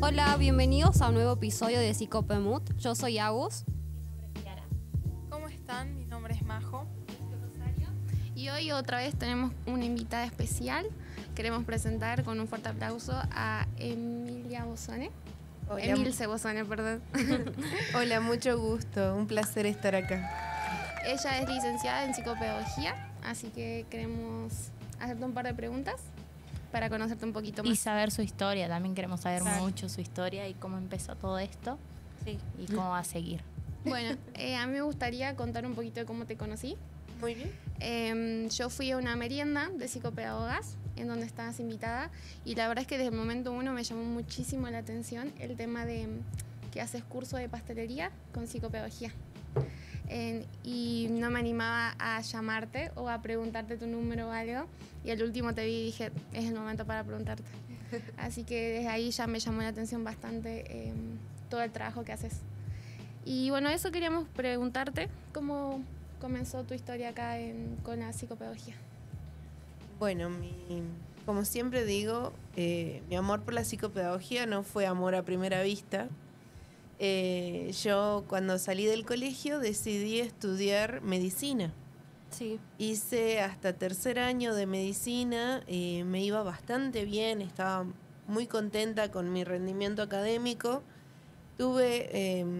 Hola, bienvenidos a un nuevo episodio de Psicopemut. Yo soy Agus. ¿Cómo están? Mi nombre es Majo. Y hoy otra vez tenemos una invitada especial. Queremos presentar con un fuerte aplauso a Emilia Bosone. Hola. Emilce Bosone, perdón. Hola, mucho gusto. Un placer estar acá. Ella es licenciada en psicopedagogía, así que queremos hacerte un par de preguntas para conocerte un poquito más. Y saber su historia, también queremos saber Claro. mucho su historia y cómo empezó todo esto Sí. y cómo va a seguir. Bueno, a mí me gustaría contar un poquito de cómo te conocí. Muy bien. Yo fui a una merienda de psicopedagogas en donde estabas invitada y la verdad es que desde el momento uno me llamó muchísimo la atención el tema de que haces curso de pastelería con psicopedagogía. Y no me animaba a llamarte o a preguntarte tu número o algo, y al último te vi y dije, es el momento para preguntarte. Así que desde ahí ya me llamó la atención bastante todo el trabajo que haces. Y bueno, eso queríamos preguntarte, ¿cómo comenzó tu historia acá con la psicopedagogía? Bueno, como siempre digo, mi amor por la psicopedagogía no fue amor a primera vista. Yo cuando salí del colegio decidí estudiar medicina. Sí. Hice hasta tercer año de medicina, me iba bastante bien, estaba muy contenta con mi rendimiento académico. Tuve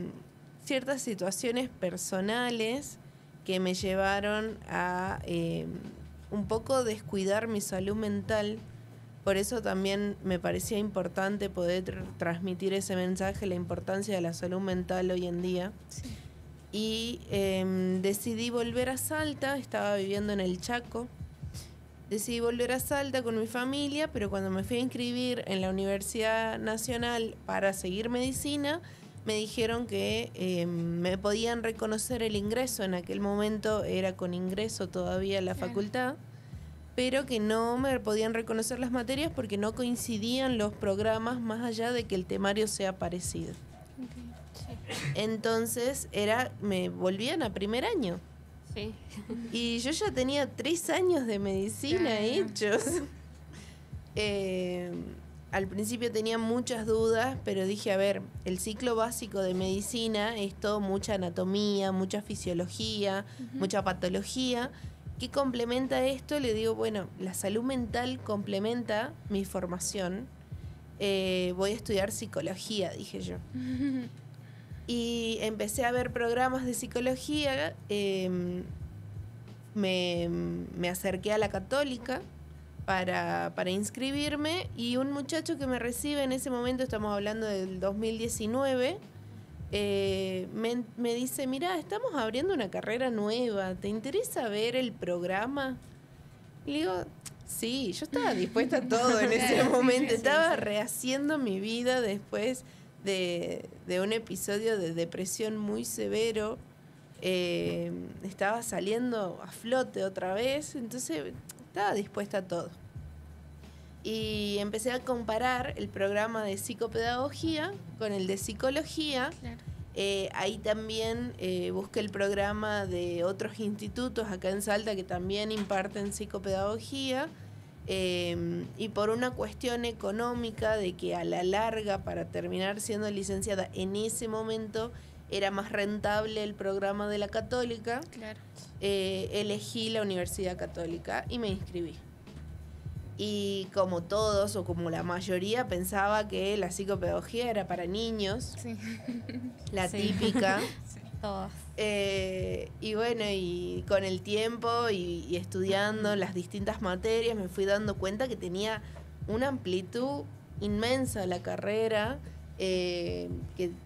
ciertas situaciones personales que me llevaron a un poco descuidar mi salud mental. Por eso también me parecía importante poder transmitir ese mensaje, la importancia de la salud mental hoy en día. Sí. Y decidí volver a Salta, estaba viviendo en el Chaco. Decidí volver a Salta con mi familia, pero cuando me fui a inscribir en la Universidad Nacional para seguir medicina, me dijeron que me podían reconocer el ingreso. En aquel momento era con ingreso todavía en la Claro. facultad, pero que no me podían reconocer las materias porque no coincidían los programas más allá de que el temario sea parecido. Entonces me volvían a primer año. Sí. Y yo ya tenía 3 años de medicina Claro. hechos. Al principio tenía muchas dudas, pero dije, a ver, el ciclo básico de medicina es todo mucha anatomía, mucha fisiología, mucha patología. ¿Qué complementa esto? Le digo, bueno, la salud mental complementa mi formación. Voy a estudiar psicología, dije yo. Y empecé a ver programas de psicología. Me acerqué a la Católica para inscribirme, y un muchacho que me recibe en ese momento, estamos hablando del 2019, me dice, mirá, estamos abriendo una carrera nueva, ¿te interesa ver el programa? Y le digo, sí, yo estaba dispuesta a todo en ese momento, estaba rehaciendo mi vida después de un episodio de depresión muy severo. Estaba saliendo a flote otra vez, entonces estaba dispuesta a todo. Y empecé a comparar el programa de psicopedagogía con el de psicología. Claro. Ahí también busqué el programa de otros institutos acá en Salta que también imparten psicopedagogía. Y por una cuestión económica de que a la larga, para terminar siendo licenciada en ese momento, era más rentable el programa de la Católica, Claro. elegí la Universidad Católica y me inscribí. Y como todos, o como la mayoría, pensaba que la psicopedagogía era para niños, Sí. la Sí. típica. Todos. Y bueno, y con el tiempo y estudiando las distintas materias me fui dando cuenta que tenía una amplitud inmensa la carrera, que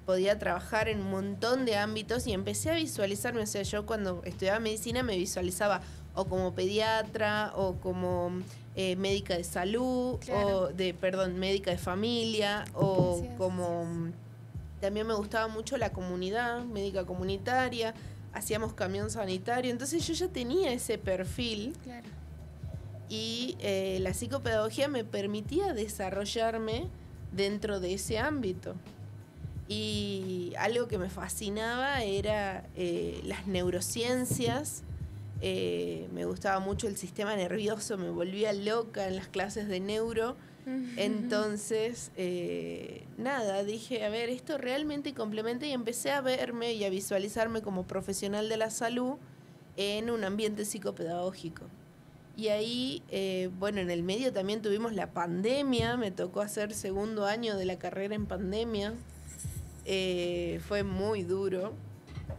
podía trabajar en un montón de ámbitos, y empecé a visualizarme. O sea, yo cuando estudiaba medicina me visualizaba o como pediatra o como médica de salud, Claro. médica de familia, o Así es. como... También me gustaba mucho la comunidad, médica comunitaria, hacíamos camión sanitario, entonces yo ya tenía ese perfil, Claro. y la psicopedagogía me permitía desarrollarme dentro de ese ámbito. Y algo que me fascinaba era las neurociencias. Me gustaba mucho el sistema nervioso, me volvía loca en las clases de neuro. Entonces, nada, dije, a ver, esto realmente complementa y empecé a verme y a visualizarme como profesional de la salud en un ambiente psicopedagógico. Y ahí, bueno, en el medio también tuvimos la pandemia, me tocó hacer segundo año de la carrera en pandemia, fue muy duro.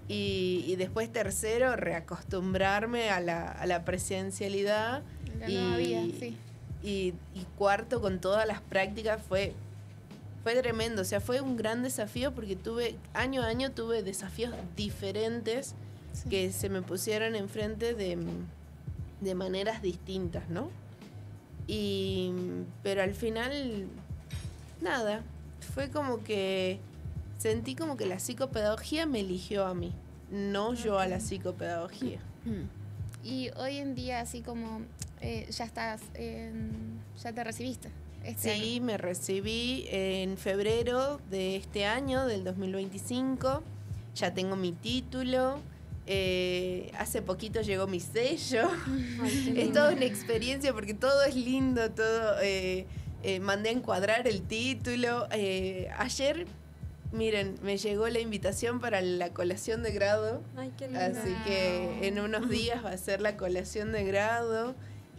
Y después tercero, reacostumbrarme a la presencialidad. La nueva vida, sí. Y cuarto, con todas las prácticas, fue tremendo. O sea, fue un gran desafío porque año a año tuve desafíos diferentes que se me pusieron enfrente de maneras distintas, ¿no? Pero al final, nada, fue como que sentí como que la psicopedagogía me eligió a mí, no yo a la psicopedagogía. Y hoy en día, así como ya te recibiste. Sí, me recibí en febrero de este año, del 2025. Ya tengo mi título. Hace poquito llegó mi sello. Es toda una experiencia porque todo es lindo, todo. Mandé a encuadrar el título. Ayer, miren, me llegó la invitación para la colación de grado. Ay, qué lindo. Así que en unos días va a ser la colación de grado.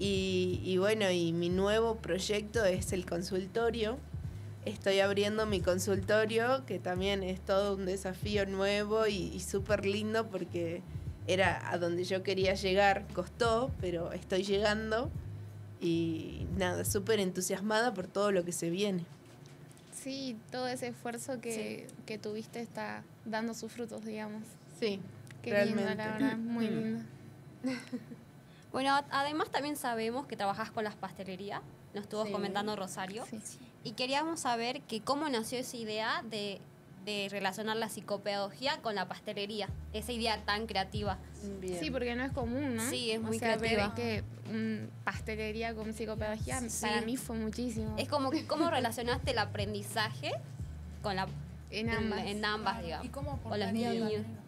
Y bueno, y mi nuevo proyecto es el consultorio. Estoy abriendo mi consultorio, que también es todo un desafío nuevo y súper lindo porque era a donde yo quería llegar. Costó, pero estoy llegando. Y nada, súper entusiasmada por todo lo que se viene. Sí, todo ese esfuerzo que tuviste está dando sus frutos, digamos. Sí, Qué realmente. lindo, la verdad, muy lindo. Bueno, además también sabemos que trabajás con las pastelerías, nos estuvo Sí. comentando Rosario, Sí. y queríamos saber que cómo nació esa idea de relacionar la psicopedagogía con la pastelería, esa idea tan creativa. Bien. Sí, porque no es común, ¿no? Sí, es muy o sea, creativa. ver que pastelería con psicopedagogía Sí. para mí fue muchísimo. Es como que cómo relacionaste el aprendizaje con En ambas. en ambas, digamos. ¿Y cómo Con los aportaría niños. también a los niños?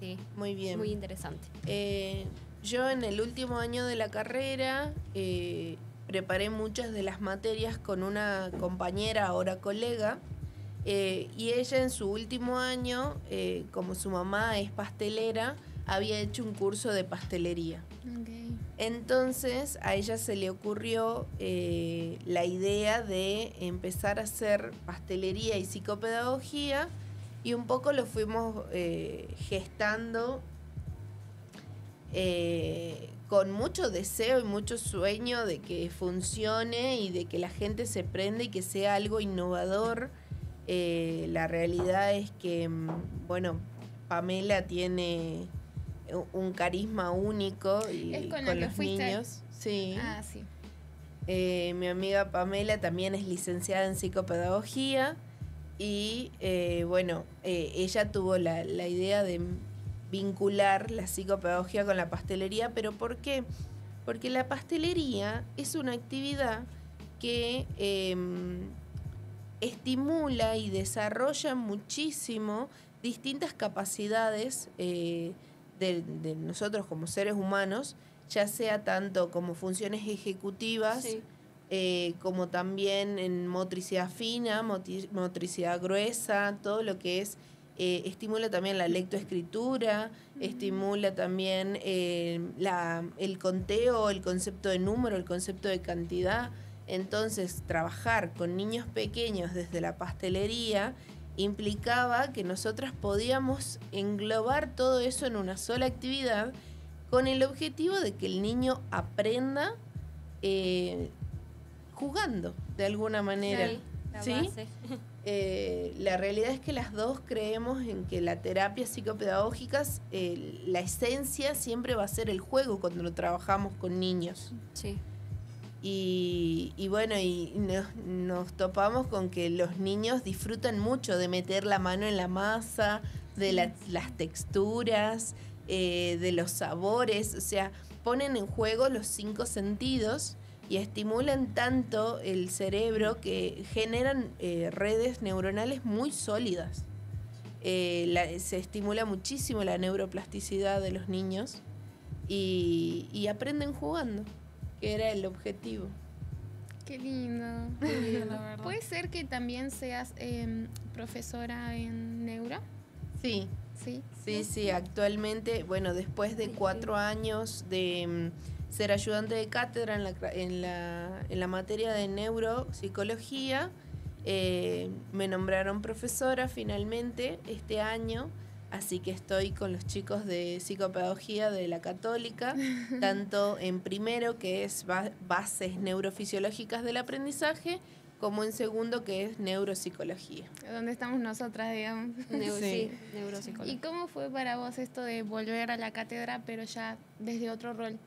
Sí, Muy bien. muy interesante. Yo en el último año de la carrera preparé muchas de las materias con una compañera, ahora colega, y ella en su último año, como su mamá es pastelera, había hecho un curso de pastelería. Okay. Entonces a ella se le ocurrió la idea de empezar a hacer pastelería y psicopedagogía, y un poco lo fuimos gestando con mucho deseo y mucho sueño de que funcione y de que la gente se prenda y que sea algo innovador. La realidad es que, bueno, Pamela tiene un carisma único y ¿Es con la con que los fuiste? niños. Sí. Ah, sí. Mi amiga Pamela también es licenciada en psicopedagogía y bueno, ella tuvo la idea de vincular la psicopedagogía con la pastelería, pero ¿por qué? Porque la pastelería es una actividad que estimula y desarrolla muchísimo distintas capacidades de nosotros como seres humanos, ya sea tanto como funciones ejecutivas, Sí. como también en motricidad fina, motricidad gruesa, todo lo que es, estimula también la lectoescritura, estimula también el conteo, el concepto de número, el concepto de cantidad. Entonces, trabajar con niños pequeños desde la pastelería implicaba que nosotras podíamos englobar todo eso en una sola actividad con el objetivo de que el niño aprenda jugando de alguna manera. Sí, la ¿Sí? base. La realidad es que las dos creemos en que la terapia psicopedagógica, la esencia siempre va a ser el juego cuando trabajamos con niños. Sí. Y bueno, y nos topamos con que los niños disfrutan mucho de meter la mano en la masa, de las texturas, de los sabores, o sea, ponen en juego los 5 sentidos y estimulan tanto el cerebro que generan redes neuronales muy sólidas. Se estimula muchísimo la neuroplasticidad de los niños y aprenden jugando, que era el objetivo. Qué lindo. Sí, la verdad. ¿Puede ser que también seas profesora en neuro? Sí, Sí. sí, actualmente, bueno, después de 4 años de ser ayudante de cátedra en la materia de neuropsicología, me nombraron profesora finalmente este año, así que estoy con los chicos de psicopedagogía de la Católica, tanto en primero, que es bases neurofisiológicas del aprendizaje, como en segundo, que es neuropsicología. ¿Dónde estamos nosotras, digamos? Sí, Sí. neuropsicóloga. ¿Y cómo fue para vos esto de volver a la cátedra, pero ya desde otro rol?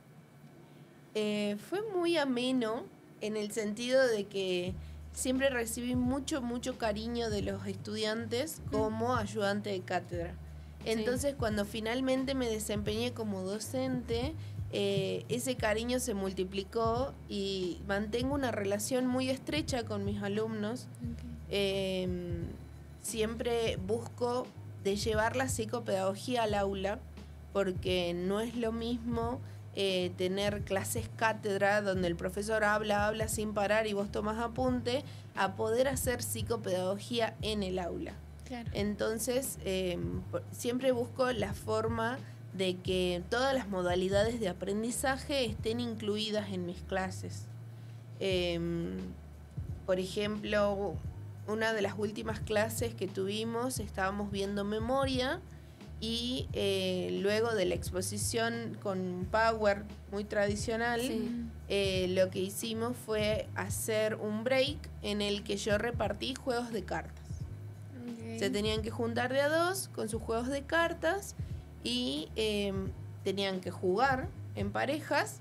Fue muy ameno en el sentido de que siempre recibí mucho cariño de los estudiantes como ayudante de cátedra. Entonces, cuando finalmente me desempeñé como docente, ese cariño se multiplicó y mantengo una relación muy estrecha con mis alumnos. Siempre busco de llevar la psicopedagogía al aula, porque no es lo mismo tener clases cátedra donde el profesor habla sin parar y vos tomás apunte, a poder hacer psicopedagogía en el aula. Claro. Entonces, siempre busco la forma de que todas las modalidades de aprendizaje estén incluidas en mis clases. Por ejemplo, una de las últimas clases que tuvimos, estábamos viendo memoria y luego de la exposición con Power muy tradicional, lo que hicimos fue hacer un break en el que yo repartí juegos de cartas. Se tenían que juntar de a dos con sus juegos de cartas y tenían que jugar en parejas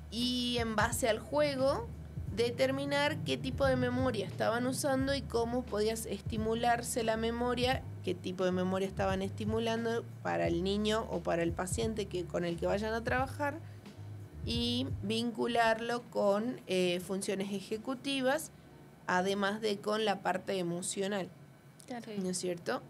y en base al juego determinar qué tipo de memoria estaban usando y cómo podía estimularse la memoria, qué tipo de memoria estaban estimulando para el niño o para el paciente con el que vayan a trabajar, y vincularlo con funciones ejecutivas, además de con la parte emocional. Claro. ¿No es cierto?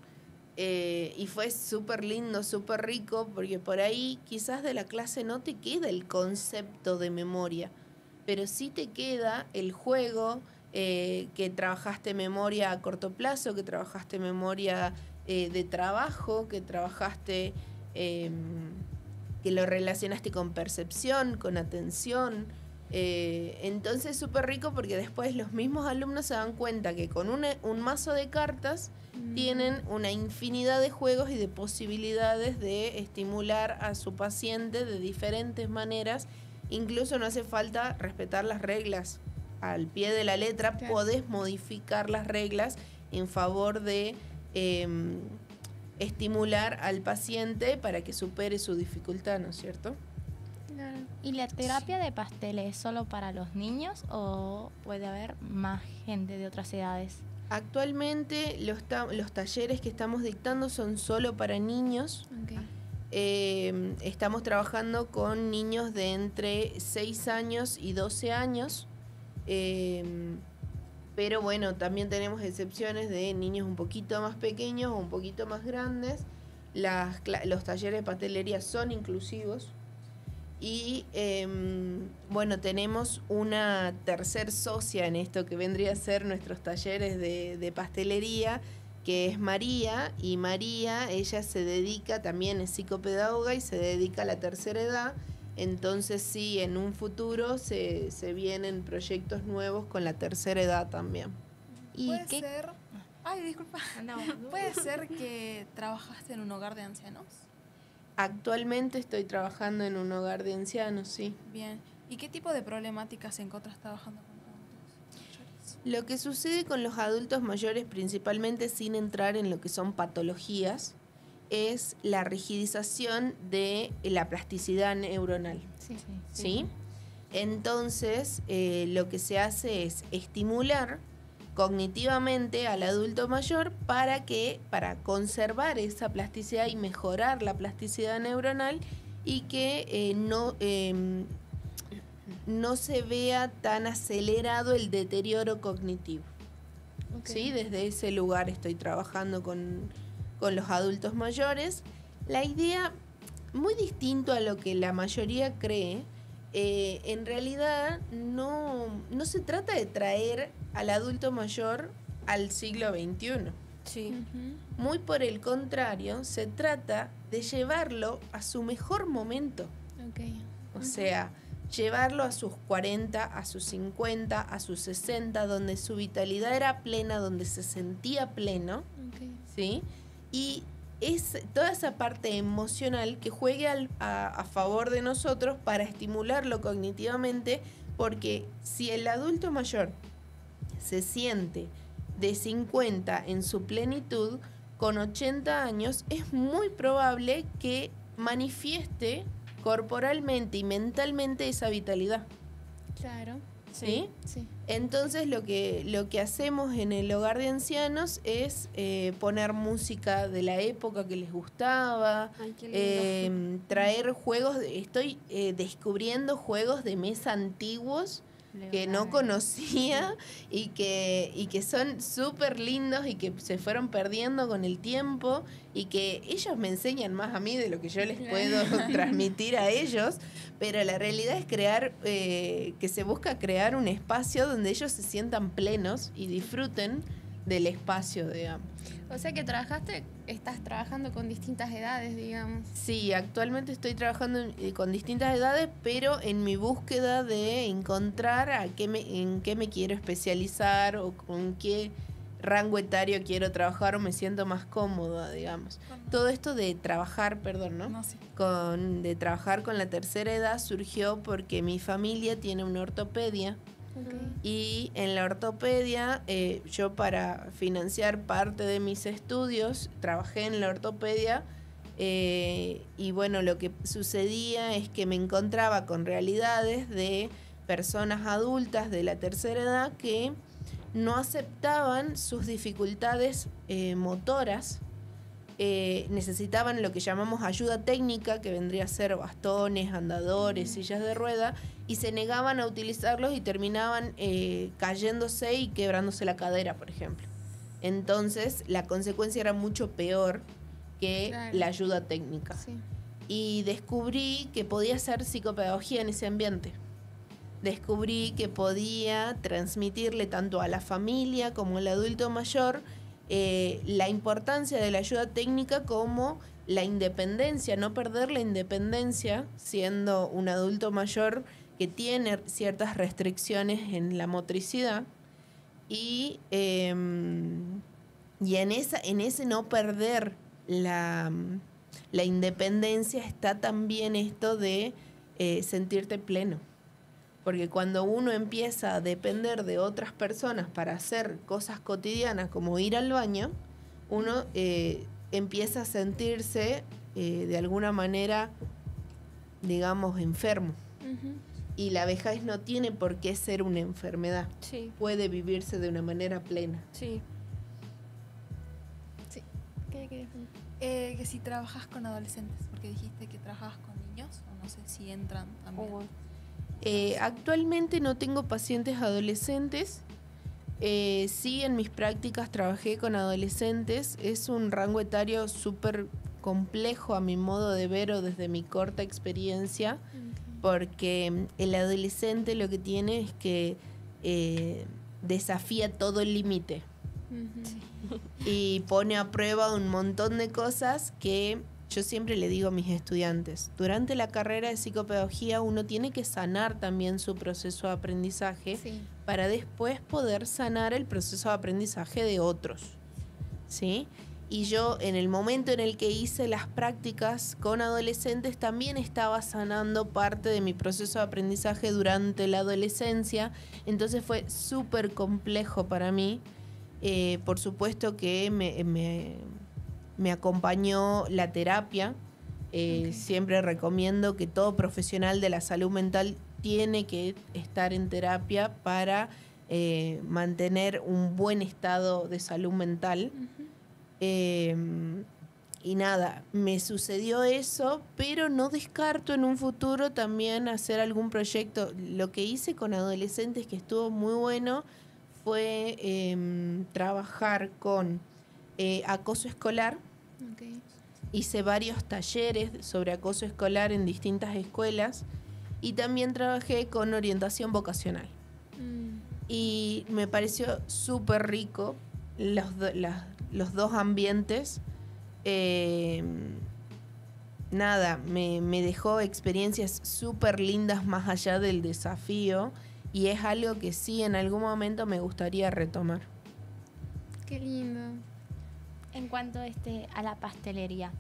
Y fue súper lindo, súper rico, porque por ahí quizás de la clase no te queda el concepto de memoria, pero sí te queda el juego, que trabajaste memoria a corto plazo, que trabajaste memoria de trabajo, que trabajaste, que lo relacionaste con percepción, con atención. Entonces súper rico, porque después los mismos alumnos se dan cuenta que con un mazo de cartas tienen una infinidad de juegos y de posibilidades de estimular a su paciente de diferentes maneras. Incluso no hace falta respetar las reglas al pie de la letra, Claro. podés modificar las reglas en favor de estimular al paciente para que supere su dificultad, ¿no es cierto? Claro. ¿Y la terapia de pasteles es solo para los niños o puede haber más gente de otras edades? Actualmente los talleres que estamos dictando son solo para niños. Ok. Estamos trabajando con niños de entre 6 años y 12 años. Pero bueno, también tenemos excepciones de niños un poquito más pequeños o un poquito más grandes. Los talleres de pastelería son inclusivos. Y bueno, tenemos una tercer socia en esto que vendría a ser nuestros talleres de pastelería, que es María. Y María, ella se dedica, también es psicopedagoga y se dedica a la tercera edad. Entonces sí, en un futuro se vienen proyectos nuevos con la tercera edad también. ¿Y Puede qué? ser... Ay, disculpa. No, ¿Puede ser que trabajaste en un hogar de ancianos? Actualmente estoy trabajando en un hogar de ancianos, sí. Bien. ¿Y qué tipo de problemáticas encuentras trabajando con adultos mayores? Lo que sucede con los adultos mayores, principalmente sin entrar en lo que son patologías, es la rigidización de la plasticidad neuronal, Sí. ¿sí? Entonces, lo que se hace es estimular cognitivamente al adulto mayor para conservar esa plasticidad y mejorar la plasticidad neuronal, y que no se vea tan acelerado el deterioro cognitivo. Ok. ¿Sí? Desde ese lugar estoy trabajando con los adultos mayores. La idea, muy distinto a lo que la mayoría cree, en realidad no se trata de traer al adulto mayor al siglo XXI. Sí. Muy por el contrario, se trata de llevarlo a su mejor momento. Okay. O sea, llevarlo a sus 40, a sus 50, a sus 60, donde su vitalidad era plena, donde se sentía pleno, Okay. ¿sí? Y es toda esa parte emocional que juegue a favor de nosotros para estimularlo cognitivamente, porque si el adulto mayor se siente de 50 en su plenitud, con 80 años es muy probable que manifieste corporalmente y mentalmente esa vitalidad. Claro. ¿Sí? Sí. Entonces lo que hacemos en el hogar de ancianos es poner música de la época que les gustaba, Ay, qué lindo. traer juegos, estoy descubriendo juegos de mesa antiguos que no conocía y que son súper lindos y que se fueron perdiendo con el tiempo y que ellos me enseñan más a mí de lo que yo les puedo transmitir a ellos, pero la realidad es crear, que se busca crear un espacio donde ellos se sientan plenos y disfruten del espacio, digamos. O sea que estás trabajando con distintas edades, digamos. Sí, actualmente estoy trabajando con distintas edades, pero en mi búsqueda de encontrar en qué me quiero especializar o con qué rango etario quiero trabajar o me siento más cómoda, digamos. Todo esto de trabajar, perdón, ¿no? No, sí. De trabajar con la tercera edad surgió porque mi familia tiene una ortopedia. Okay. Y en la ortopedia, yo para financiar parte de mis estudios, trabajé en la ortopedia y bueno, lo que sucedía es que me encontraba con realidades de personas adultas de la tercera edad que no aceptaban sus dificultades motoras, necesitaban lo que llamamos ayuda técnica, que vendría a ser bastones, andadores, sillas de rueda, y se negaban a utilizarlos y terminaban cayéndose y quebrándose la cadera, por ejemplo. Entonces, la consecuencia era mucho peor que Claro. la ayuda técnica. Sí. Y descubrí que podía hacer psicopedagogía en ese ambiente. Descubrí que podía transmitirle tanto a la familia como al adulto mayor la importancia de la ayuda técnica como la independencia, no perder la independencia siendo un adulto mayor que tiene ciertas restricciones en la motricidad y en ese no perder la independencia está también esto de sentirte pleno. Porque cuando uno empieza a depender de otras personas para hacer cosas cotidianas como ir al baño, uno empieza a sentirse de alguna manera, digamos, enfermo. Ujú. Y la vejez no tiene por qué ser una enfermedad. Sí, Puede vivirse de una manera plena. sí. ¿Qué querés decir? Que si trabajas con adolescentes, porque dijiste que trabajabas con niños, o no sé si entran también. Actualmente no tengo pacientes adolescentes. Sí, en mis prácticas trabajé con adolescentes. Es un rango etario súper complejo a mi modo de ver o desde mi corta experiencia, porque el adolescente lo que tiene es que desafía todo el límite Ujú. y pone a prueba un montón de cosas que yo siempre le digo a mis estudiantes. Durante la carrera de psicopedagogía uno tiene que sanar también su proceso de aprendizaje Sí. para después poder sanar el proceso de aprendizaje de otros, ¿sí? Y yo en el momento en el que hice las prácticas con adolescentes también estaba sanando parte de mi proceso de aprendizaje durante la adolescencia, entonces fue súper complejo para mí. Por supuesto que me acompañó la terapia. Siempre recomiendo que todo profesional de la salud mental tiene que estar en terapia para mantener un buen estado de salud mental. Y nada, me sucedió eso, pero no descarto en un futuro también hacer algún proyecto. Lo que hice con adolescentes que estuvo muy bueno fue trabajar con acoso escolar. Okay. Hice varios talleres sobre acoso escolar en distintas escuelas y también trabajé con orientación vocacional. Y me pareció súper rico los dos ambientes. Nada, me dejó experiencias súper lindas más allá del desafío, y es algo que sí en algún momento me gustaría retomar. Qué lindo. En cuanto a la pastelería,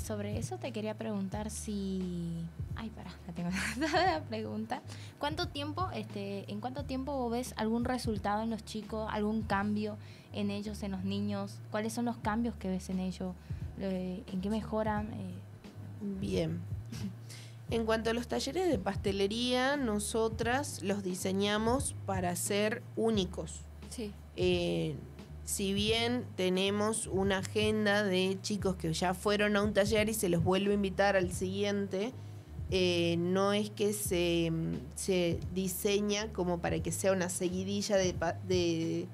sobre eso te quería preguntar si... Ay, pará, la tengo la pregunta. ¿En cuánto tiempo vos ves algún resultado en los chicos, algún cambio en ellos, en los niños? ¿Cuáles son los cambios que ves en ellos? ¿En qué mejoran? Bien. En cuanto a los talleres de pastelería, nosotras los diseñamos para ser únicos. Sí. Si bien tenemos una agenda de chicos que ya fueron a un taller y se los vuelve a invitar al siguiente, no es que se diseña como para que sea una seguidilla de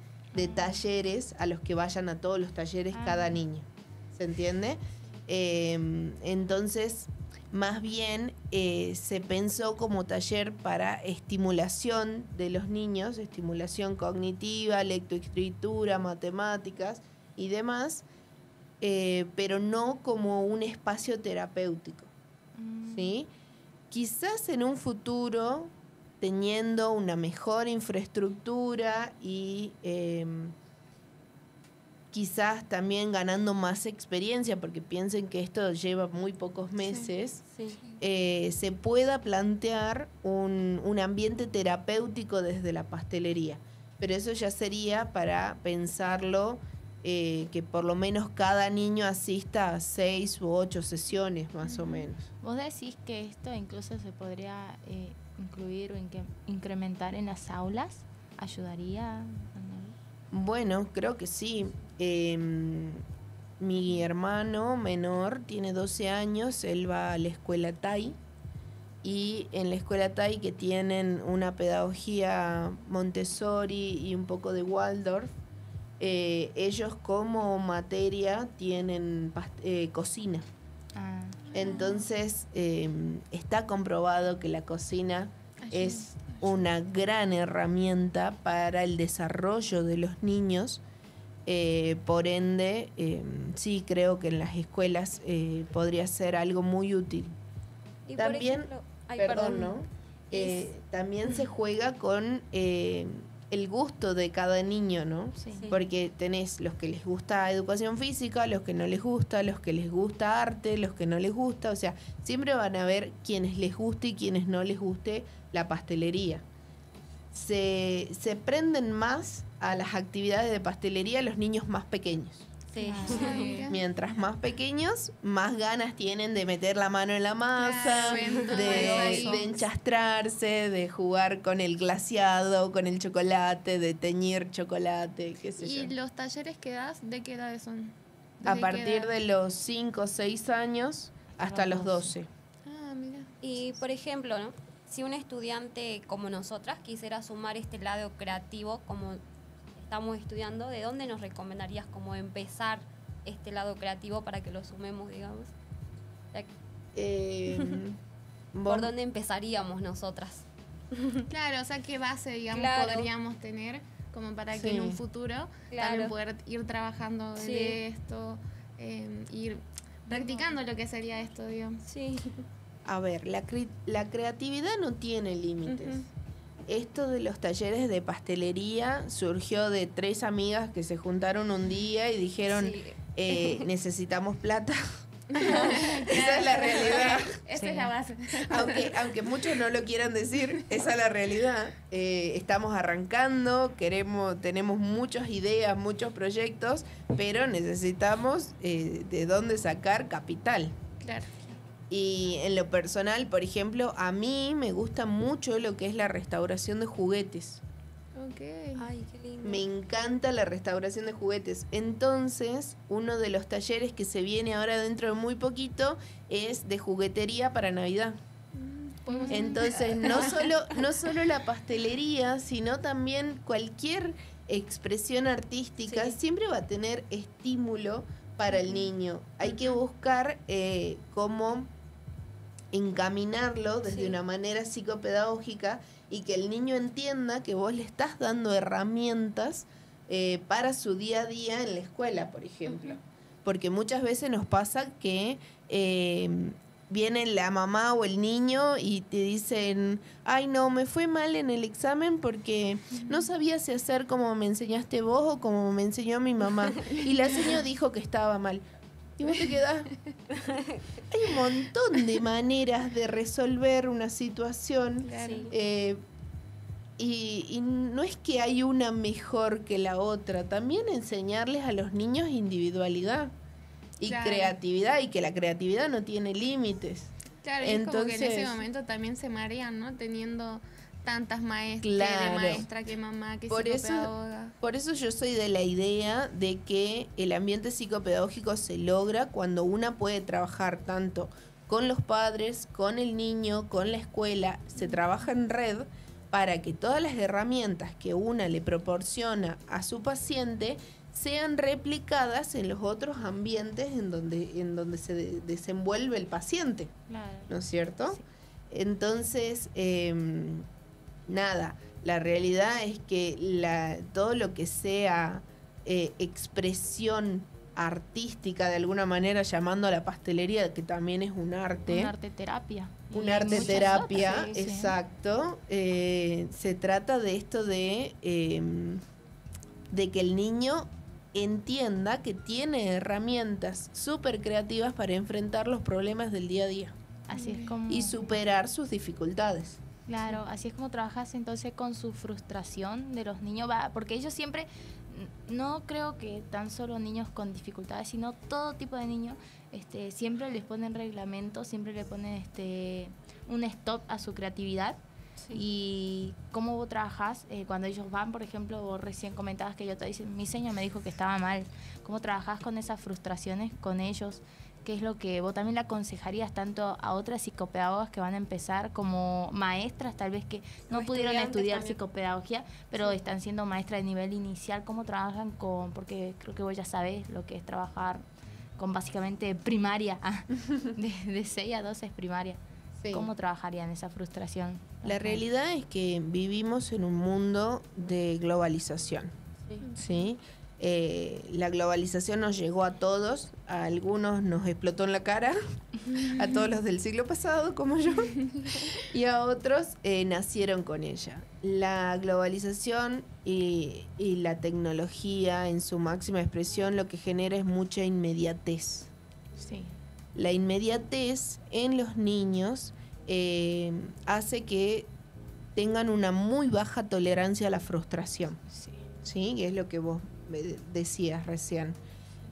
talleres a los que vayan a todos los talleres cada niño. ¿Se entiende? Entonces, más bien se pensó como taller para estimulación de los niños, estimulación cognitiva, lectoescritura, matemáticas y demás, pero no como un espacio terapéutico, ¿sí? Quizás en un futuro, teniendo una mejor infraestructura y quizás también ganando más experiencia, porque piensen que esto lleva muy pocos meses, se pueda plantear un ambiente terapéutico desde la pastelería. Pero eso ya sería para pensarlo, que por lo menos cada niño asista a 6 u 8 sesiones más o menos. ¿Vos decís que esto incluso se podría incluir o incrementar en las aulas? ¿Ayudaría? Bueno, creo que sí. Mi hermano menor tiene 12 años, él va a la escuela TAI, y en la escuela TAI, que tienen una pedagogía Montessori y un poco de Waldorf, ellos como materia tienen cocina. Entonces está comprobado que la cocina es una gran herramienta para el desarrollo de los niños. Por ende, sí creo que en las escuelas podría ser algo muy útil. Y también, por ejemplo, también se juega con el gusto de cada niño, ¿no? Sí. Porque tenés los que les gusta educación física, los que no les gusta, los que les gusta arte, los que no les gusta. O sea, siempre van a haber quienes les guste y quienes no les guste la pastelería. Se prenden más a las actividades de pastelería los niños más pequeños. Sí. Mientras más pequeños, más ganas tienen de meter la mano en la masa, de enchastrarse, de jugar con el glaseado, con el chocolate, de teñir chocolate, qué sé yo. ¿Y los talleres que das, de qué edades son? A partir de los 5 o 6 años hasta los 12. Ah, mira. Y por ejemplo, ¿no? Si un estudiante como nosotras quisiera sumar este lado creativo, como estamos estudiando, ¿de dónde nos recomendarías como empezar este lado creativo para que lo sumemos, digamos? ¿Por dónde empezaríamos nosotras? Claro, o sea, ¿qué base, digamos, Claro. podríamos tener como para que en un futuro también poder ir trabajando de esto, ir practicando lo que sería esto, digamos? Sí. A ver, la creatividad no tiene límites. Esto de los talleres de pastelería surgió de 3 amigas que se juntaron un día y dijeron, necesitamos plata. Esa es la realidad. Esa es la base. Aunque muchos no lo quieran decir, esa es la realidad. Estamos arrancando, tenemos muchas ideas, muchos proyectos, pero necesitamos de dónde sacar capital. Claro. Y en lo personal, por ejemplo, a mí me gusta mucho lo que es la restauración de juguetes. Ok. Ay, qué lindo. Me encanta la restauración de juguetes. Entonces, uno de los talleres que se viene ahora dentro de muy poquito es de juguetería para Navidad. Entonces, no solo la pastelería, sino también cualquier expresión artística siempre va a tener estímulo para el niño. Hay que buscar cómo encaminarlo desde una manera psicopedagógica y que el niño entienda que vos le estás dando herramientas para su día a día en la escuela, por ejemplo. Porque muchas veces nos pasa que viene la mamá o el niño y te dicen, ay no, me fue mal en el examen porque no sabía si hacer como me enseñaste vos o como me enseñó mi mamá. Y la señora dijo que estaba mal. Y vos te quedás. Hay un montón de maneras de resolver una situación. Claro. Y no es que hay una mejor que la otra. También enseñarles a los niños individualidad y creatividad, y que la creatividad no tiene límites. Claro, y es como que en ese momento también se marean, ¿no? Teniendo tantas maestras, Claro. que maestra, que mamá, que psicopedagoga. Por eso yo soy de la idea de que el ambiente psicopedagógico se logra cuando una puede trabajar tanto con los padres, con el niño, con la escuela, se trabaja en red para que todas las herramientas que una le proporciona a su paciente sean replicadas en los otros ambientes en donde se desenvuelve el paciente, Claro. ¿no es cierto? Sí. Entonces, nada, la realidad es que todo lo que sea expresión artística de alguna manera, llamando a la pastelería, que también es un arte. Un arte terapia. Un Y arte muchas terapia, otras, sí, sí. exacto. Se trata de esto de que el niño entienda que tiene herramientas súper creativas para enfrentar los problemas del día a día Así es como... y superar sus dificultades. Claro, así es como trabajas entonces con su frustración de los niños, porque ellos siempre, no creo que tan solo niños con dificultades, sino todo tipo de niños, siempre les ponen reglamentos, siempre le ponen un stop a su creatividad. Y cómo vos trabajás cuando ellos van, por ejemplo, vos recién comentabas que yo te dije, mi señor me dijo que estaba mal, cómo trabajás con esas frustraciones con ellos. ¿Qué es lo que vos también le aconsejarías tanto a otras psicopedagogas que van a empezar como maestras, tal vez que no pudieron estudiar también. psicopedagogía, pero están siendo maestras de nivel inicial? ¿Cómo trabajan con, porque creo que vos ya sabés lo que es trabajar con básicamente primaria, de 6 a 12 es primaria? Sí. ¿Cómo trabajarían esa frustración? La realidad es que vivimos en un mundo de globalización, ¿sí? La globalización nos llegó a todos, a algunos nos explotó en la cara, a todos los del siglo pasado como yo, y a otros nacieron con ella. La globalización y la tecnología en su máxima expresión lo que genera es mucha inmediatez. Sí. La inmediatez en los niños hace que tengan una muy baja tolerancia a la frustración, Sí. ¿sí? Que es lo que vos me decías recién.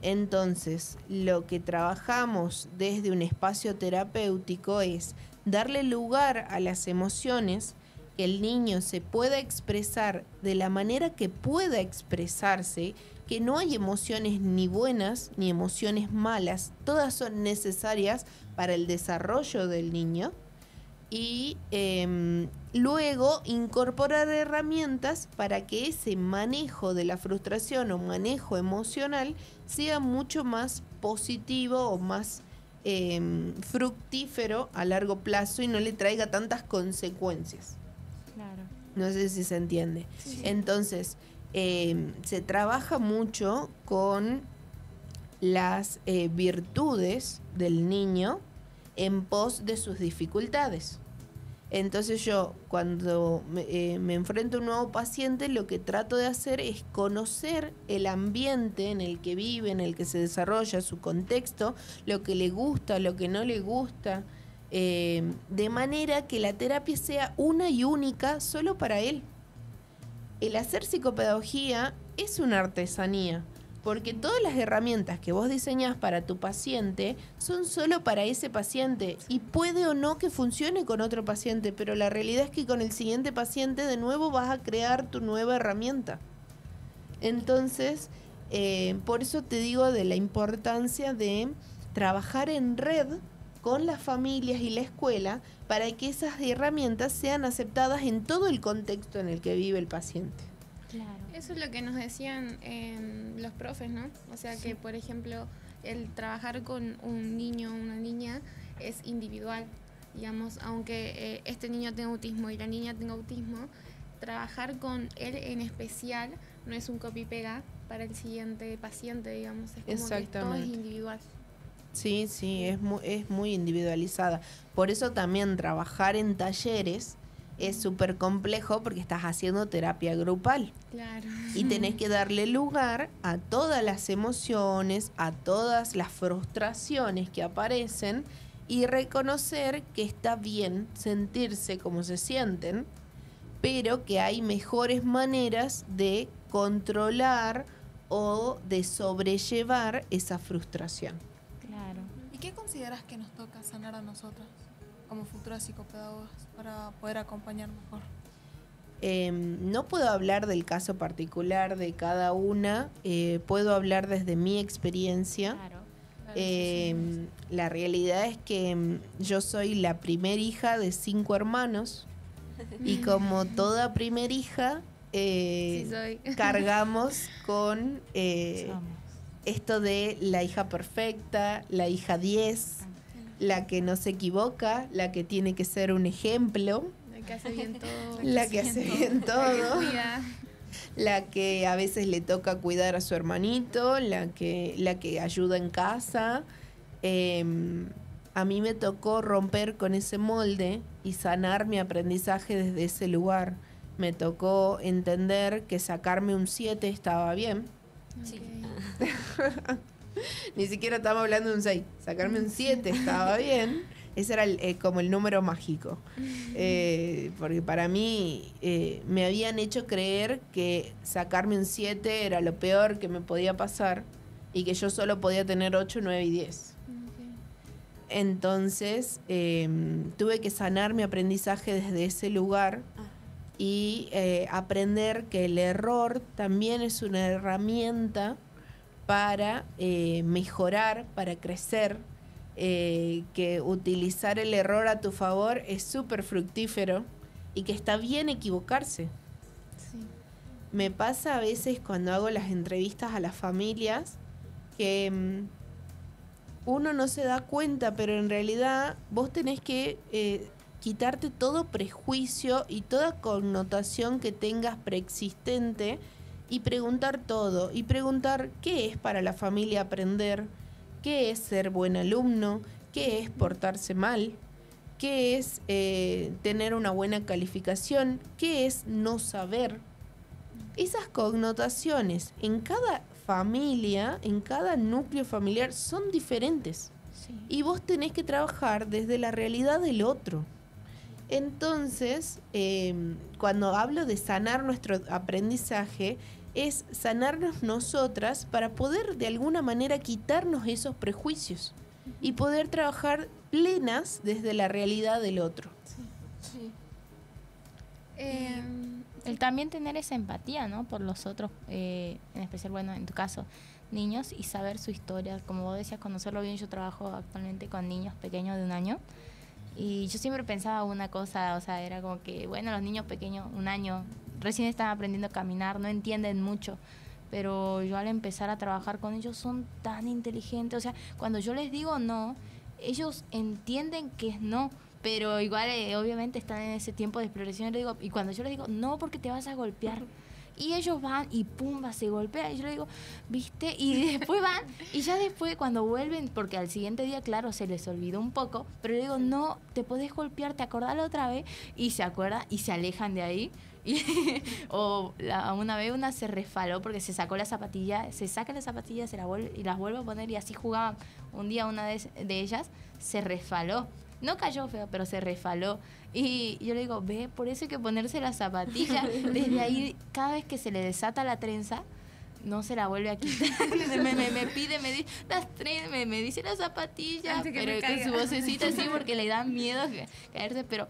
Entonces, lo que trabajamos desde un espacio terapéutico es darle lugar a las emociones, que el niño se pueda expresar de la manera que pueda expresarse, que no hay emociones ni buenas ni emociones malas, todas son necesarias para el desarrollo del niño, y luego incorporar herramientas para que ese manejo de la frustración o manejo emocional sea mucho más positivo o más fructífero a largo plazo y no le traiga tantas consecuencias. Claro. No sé si se entiende. Sí. Entonces, se trabaja mucho con las virtudes del niño en pos de sus dificultades. Entonces yo, cuando me enfrento a un nuevo paciente, lo que trato de hacer es conocer el ambiente en el que vive, en el que se desarrolla, su contexto, lo que le gusta, lo que no le gusta, de manera que la terapia sea una y única solo para él. El hacer psicopedagogía es una artesanía, porque todas las herramientas que vos diseñás para tu paciente son solo para ese paciente y puede o no que funcione con otro paciente, pero la realidad es que con el siguiente paciente de nuevo vas a crear tu nueva herramienta. Entonces, por eso te digo de la importancia de trabajar en red con las familias y la escuela para que esas herramientas sean aceptadas en todo el contexto en el que vive el paciente. Claro. Eso es lo que nos decían los profes, ¿no? O sea que, por ejemplo, el trabajar con un niño o una niña es individual, Digamos, aunque este niño tenga autismo y la niña tenga autismo, trabajar con él en especial no es un copy-pega para el siguiente paciente, digamos. Es como que todo es Exactamente. individual. Sí, sí, es muy individualizada. Por eso también trabajar en talleres es súper complejo porque estás haciendo terapia grupal Claro. y tenés que darle lugar a todas las emociones, a todas las frustraciones que aparecen y reconocer que está bien sentirse como se sienten, pero que hay mejores maneras de controlar o de sobrellevar esa frustración. Claro. ¿Y qué consideras que nos toca sanar a nosotras como futuras psicopedagogas para poder acompañar mejor? No puedo hablar del caso particular de cada una, puedo hablar desde mi experiencia. Claro. La realidad es que yo soy la primer hija de 5 hermanos y como toda primer hija Sí soy. cargamos con Somos. esto de la hija perfecta, la hija 10, la que no se equivoca, la que tiene que ser un ejemplo, La que hace bien todo. la que hace bien La todo, que cuida. la que a veces le toca cuidar a su hermanito, la que ayuda en casa. A mí me tocó romper con ese molde y sanar mi aprendizaje desde ese lugar. Me tocó entender que sacarme un 7 estaba bien. Sí. Ok. Ni siquiera estamos hablando de un 6. Sacarme un 7 estaba bien. Ese era como el número mágico. Porque para mí me habían hecho creer que sacarme un 7 era lo peor que me podía pasar y que yo solo podía tener 8, 9 y 10. Entonces tuve que sanar mi aprendizaje desde ese lugar y aprender que el error también es una herramienta para mejorar, para crecer, que utilizar el error a tu favor es súper fructífero y que está bien equivocarse. Sí. Me pasa a veces cuando hago las entrevistas a las familias que uno no se da cuenta, pero en realidad vos tenés que quitarte todo prejuicio y toda connotación que tengas preexistente y preguntar todo. Y preguntar qué es para la familia aprender, qué es ser buen alumno, qué es portarse mal, qué es tener una buena calificación, qué es no saber. Esas connotaciones en cada familia, en cada núcleo familiar son diferentes. Sí. Y vos tenés que trabajar desde la realidad del otro. Entonces, cuando hablo de sanar nuestro aprendizaje, es sanarnos nosotras para poder de alguna manera quitarnos esos prejuicios y poder trabajar plenas desde la realidad del otro. Sí. El también tener esa empatía, ¿no? Por los otros, en especial, bueno, en tu caso, niños, y saber su historia. Como vos decías, conocerlo bien. Yo trabajo actualmente con niños pequeños de 1 año y yo siempre pensaba una cosa, o sea, era como que, bueno, los niños pequeños, 1 año, recién están aprendiendo a caminar, no entienden mucho, pero yo al empezar a trabajar con ellos son tan inteligentes. O sea, cuando yo les digo no, ellos entienden que es no, pero igual obviamente están en ese tiempo de exploración. Y cuando yo les digo no, porque te vas a golpear, y ellos van y pumba, se golpean, y yo le digo, ¿viste? Y después van, y ya después cuando vuelven, porque al siguiente día, claro, se les olvidó un poco, pero le digo, no, te podés golpear, te acordás la otra vez, y se acuerdan y se alejan de ahí. Una vez una se resbaló porque se sacó la zapatilla, se saca la zapatilla, se la vuelve y las vuelve a poner, y así jugaban. Un día una de ellas se resbaló. No cayó feo, pero se resbaló. Y yo le digo, ve, por eso hay que ponerse la zapatilla. Desde ahí, cada vez que se le desata la trenza, no se la vuelve a quitar. me pide, me dice, me dice la zapatilla, Antes que pero me con caiga. su vocecita así porque le da miedo caerse. Pero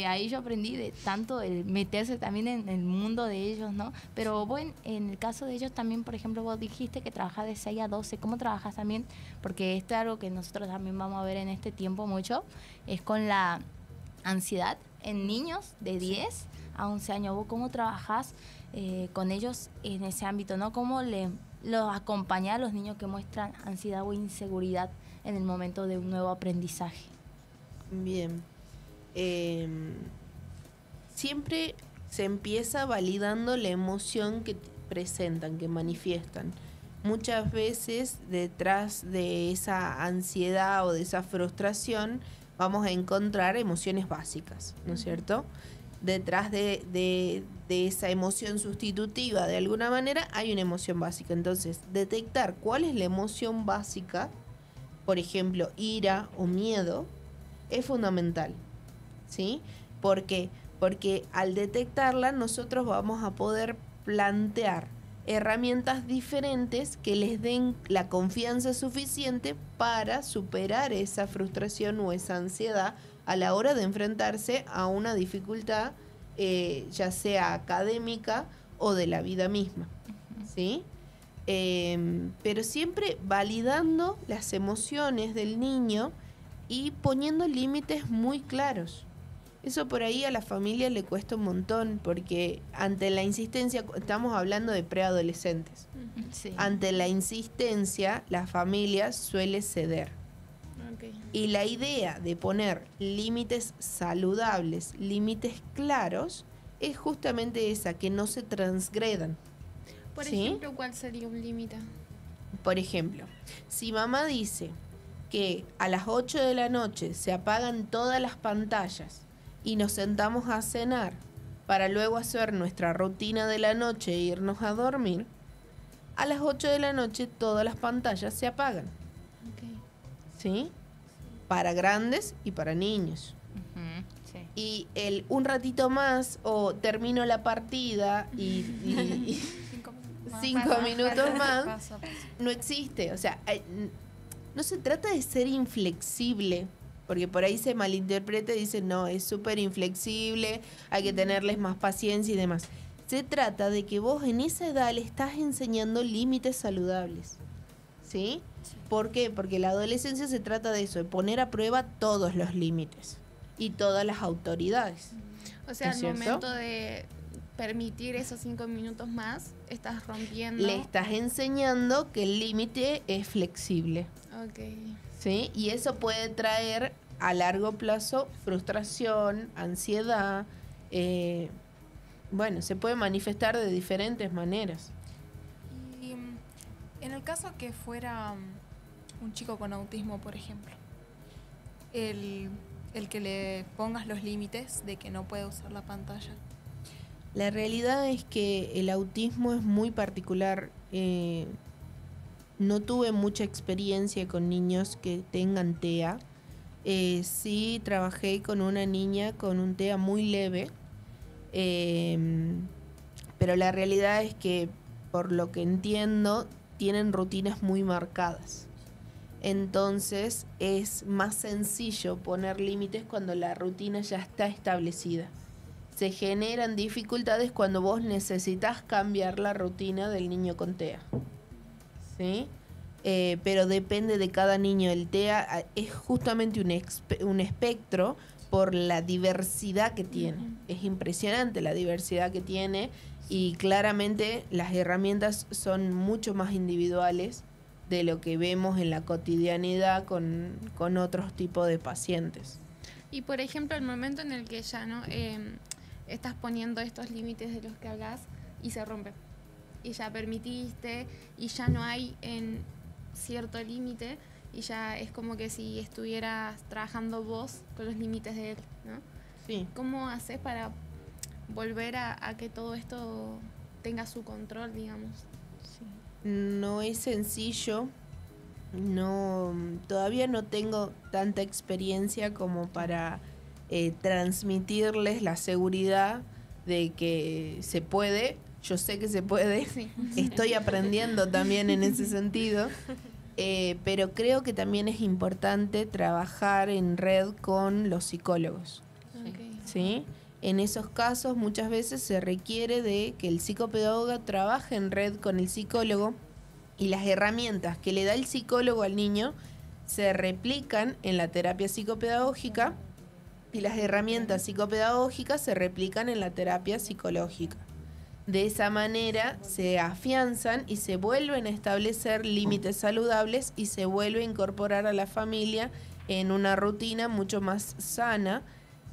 ahí yo aprendí de tanto el meterse también en el mundo de ellos, ¿no? Pero bueno, en el caso de ellos también, por ejemplo, vos dijiste que trabajas de 6 a 12. ¿Cómo trabajas también? Porque esto es algo que nosotros también vamos a ver en este tiempo mucho, es con la ansiedad en niños de 10 a 11 años. ¿Vos cómo trabajás con ellos en ese ámbito, ¿no? ¿Cómo los acompañás a los niños que muestran ansiedad o inseguridad en el momento de un nuevo aprendizaje? Bien. Siempre se empieza validando la emoción que presentan, que manifiestan. Muchas veces detrás de esa ansiedad o de esa frustración vamos a encontrar emociones básicas, ¿no es cierto? Detrás de esa emoción sustitutiva, de alguna manera, hay una emoción básica. Entonces, detectar cuál es la emoción básica, por ejemplo, ira o miedo, es fundamental, ¿sí? ¿Por qué? Porque al detectarla, nosotros vamos a poder plantear herramientas diferentes que les den la confianza suficiente para superar esa frustración o esa ansiedad a la hora de enfrentarse a una dificultad, ya sea académica o de la vida misma, ¿sí? Pero siempre validando las emociones del niño y poniendo límites muy claros. Eso por ahí a la familia le cuesta un montón, porque ante la insistencia, estamos hablando de preadolescentes, Sí. ante la insistencia la familia suele ceder. Ok. Y la idea de poner límites saludables, límites claros, es justamente esa, que no se transgredan. Por ¿Sí? ejemplo, ¿cuál sería un límite? Por ejemplo, si mamá dice que a las 8 de la noche se apagan todas las pantallas y nos sentamos a cenar para luego hacer nuestra rutina de la noche e irnos a dormir, a las 8 de la noche todas las pantallas se apagan, Ok. ¿sí? Para grandes y para niños. Ujú, sí. Y el un ratito más o termino la partida y 5 minutos más Pasa. no existe. O sea, no se trata de ser inflexible, porque por ahí se malinterpreta y dicen, no, es súper inflexible, hay que tenerles más paciencia y demás. Se trata de que vos en esa edad le estás enseñando límites saludables, ¿sí? ¿Por qué? Porque la adolescencia se trata de eso, de poner a prueba todos los límites y todas las autoridades. O sea, ¿No es al cierto? momento de permitir esos 5 minutos más, estás rompiendo. Le estás enseñando que el límite es flexible. Ok. ¿Sí? Y eso puede traer a largo plazo frustración, ansiedad. Bueno, se puede manifestar de diferentes maneras. Y en el caso que fuera un chico con autismo, por ejemplo, el que le pongas los límites de que no puede usar la pantalla. La realidad es que el autismo es muy particular. No tuve mucha experiencia con niños que tengan TEA. Sí trabajé con una niña con un TEA muy leve, pero la realidad es que, por lo que entiendo, tienen rutinas muy marcadas. Entonces es más sencillo poner límites cuando la rutina ya está establecida. Se generan dificultades cuando vos necesitas cambiar la rutina del niño con TEA. ¿Sí? Pero depende de cada niño. El TEA es justamente un espectro por la diversidad que tiene. Es impresionante la diversidad que tiene y claramente las herramientas son mucho más individuales de lo que vemos en la cotidianidad con otros tipos de pacientes. Y por ejemplo, el momento en el que ya no estás poniendo estos límites de los que hablas y se rompe. Y ya permitiste y ya no hay en cierto límite y ya es como que si estuvieras trabajando vos con los límites de él, ¿no? Sí. ¿Cómo haces para volver a que todo esto tenga su control, digamos? No es sencillo. No, todavía no tengo tanta experiencia como para transmitirles la seguridad de que se puede. Yo sé que se puede. Sí. Estoy aprendiendo también en ese sentido. Pero creo que también es importante trabajar en red con los psicólogos. Ok. ¿Sí? En esos casos muchas veces se requiere de que el psicopedagoga trabaje en red con el psicólogo y las herramientas que le da el psicólogo al niño se replican en la terapia psicopedagógica y las herramientas psicopedagógicas se replican en la terapia psicológica. De esa manera se afianzan y se vuelven a establecer límites saludables y se vuelve a incorporar a la familia en una rutina mucho más sana,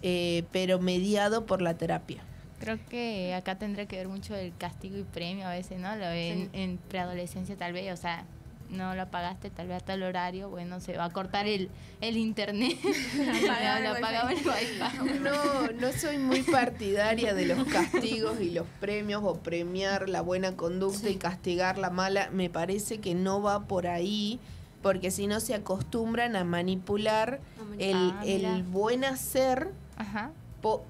pero mediado por la terapia. Creo que acá tendrá que ver mucho el castigo y premio a veces, ¿no? Lo en preadolescencia tal vez, o sea, no lo apagaste tal vez a tal horario, bueno, se va a cortar el internet. Apagamos el wifi. No soy muy partidaria de los castigos y los premios o premiar la buena conducta y castigar la mala. Me parece que no va por ahí, porque si no se acostumbran a manipular el buen hacer Ajá,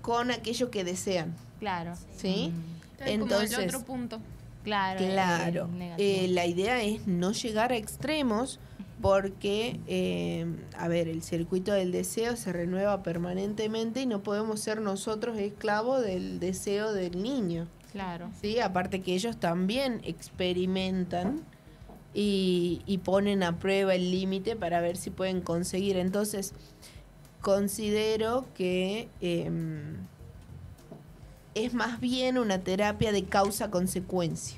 con aquello que desean. claro. ¿Sí? Entonces, como el otro punto. Claro. Claro. Negativo. La idea es no llegar a extremos porque, a ver, el circuito del deseo se renueva permanentemente y no podemos ser nosotros esclavos del deseo del niño. Claro. ¿Sí? Aparte que ellos también experimentan y ponen a prueba el límite para ver si pueden conseguir. Entonces, considero que es más bien una terapia de causa-consecuencia.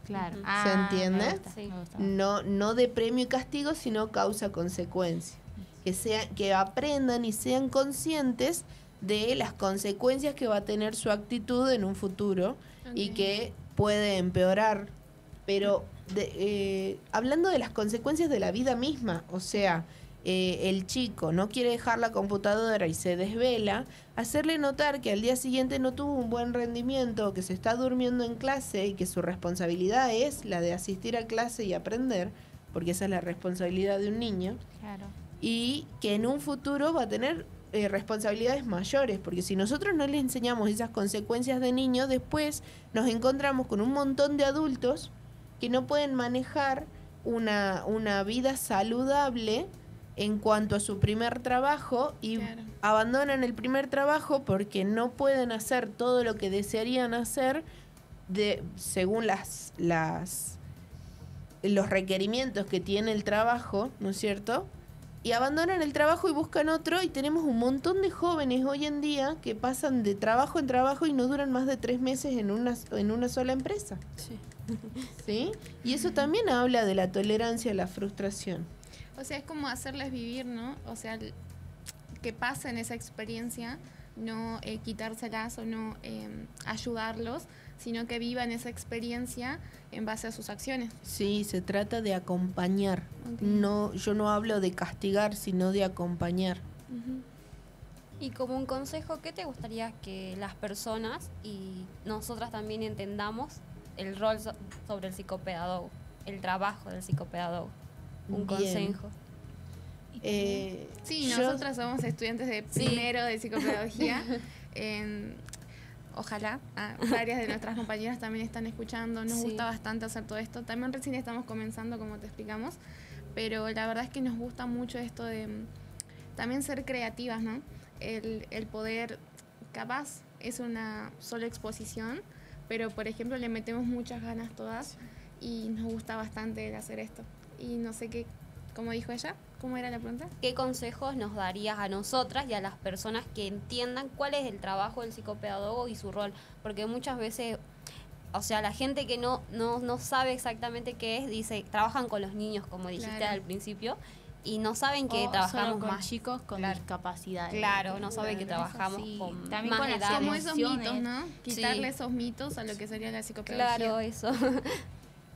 Claro. Ujú. ¿Se entiende? Me gusta, Sí. me gusta. No de premio y castigo, sino causa-consecuencia. Que aprendan y sean conscientes de las consecuencias que va a tener su actitud en un futuro y Ok. que puede empeorar. Pero hablando de las consecuencias de la vida misma, o sea, el chico no quiere dejar la computadora y se desvela, hacerle notar que al día siguiente no tuvo un buen rendimiento, que se está durmiendo en clase y que su responsabilidad es la de asistir a clase y aprender, porque esa es la responsabilidad de un niño, Claro. y que en un futuro va a tener responsabilidades mayores, porque si nosotros no le enseñamos esas consecuencias de niño, después nos encontramos con un montón de adultos que no pueden manejar una vida saludable en cuanto a su primer trabajo y Claro. abandonan el primer trabajo porque no pueden hacer todo lo que desearían hacer según los requerimientos que tiene el trabajo, ¿no es cierto? Y abandonan el trabajo y buscan otro, y tenemos un montón de jóvenes hoy en día que pasan de trabajo en trabajo y no duran más de 3 meses en una sola empresa. Sí. ¿Sí? Y eso también habla de la tolerancia a la frustración. O sea, es como hacerles vivir, ¿no? O sea, que pasen esa experiencia, no quitárselas o no ayudarlos, sino que vivan esa experiencia en base a sus acciones. Sí, se trata de acompañar. Ok. No, yo no hablo de castigar, sino de acompañar. Ujú. Y como un consejo, ¿qué te gustaría que las personas y nosotras también entendamos el rol sobre el psicopedagogo, el trabajo del psicopedagogo? Un Bien. consejo. Sí, yo- nosotras somos estudiantes de Sí. primero de psicopedagogía. Ojalá varias de nuestras compañeras también están escuchando. Nos Sí. gusta bastante hacer todo esto. También recién estamos comenzando, como te explicamos. Pero la verdad es que nos gusta mucho esto de también ser creativas, ¿no? El poder, capaz, es una sola exposición, pero por ejemplo le metemos muchas ganas todas y nos gusta bastante el hacer esto. Y no sé qué, como dijo ella, ¿cómo era la pregunta? ¿Qué consejos nos darías a nosotras y a las personas que entiendan cuál es el trabajo del psicopedagogo y su rol? Porque muchas veces, o sea, la gente que no sabe exactamente qué es, dice, trabajan con los niños, como dijiste Claro. al principio, y no saben que O trabajamos solo con más. chicos con Claro. discapacidades. Claro, no saben que Claro, trabajamos eso sí. con También más con las edades. Como esos emociones. mitos, ¿no? Quitarle Sí. esos mitos a lo que sería la psicopedagogía. Claro, eso.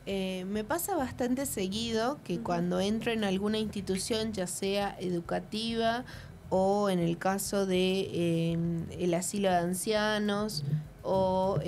Me pasa bastante seguido que cuando entro en alguna institución, ya sea educativa o en el caso de el asilo de ancianos o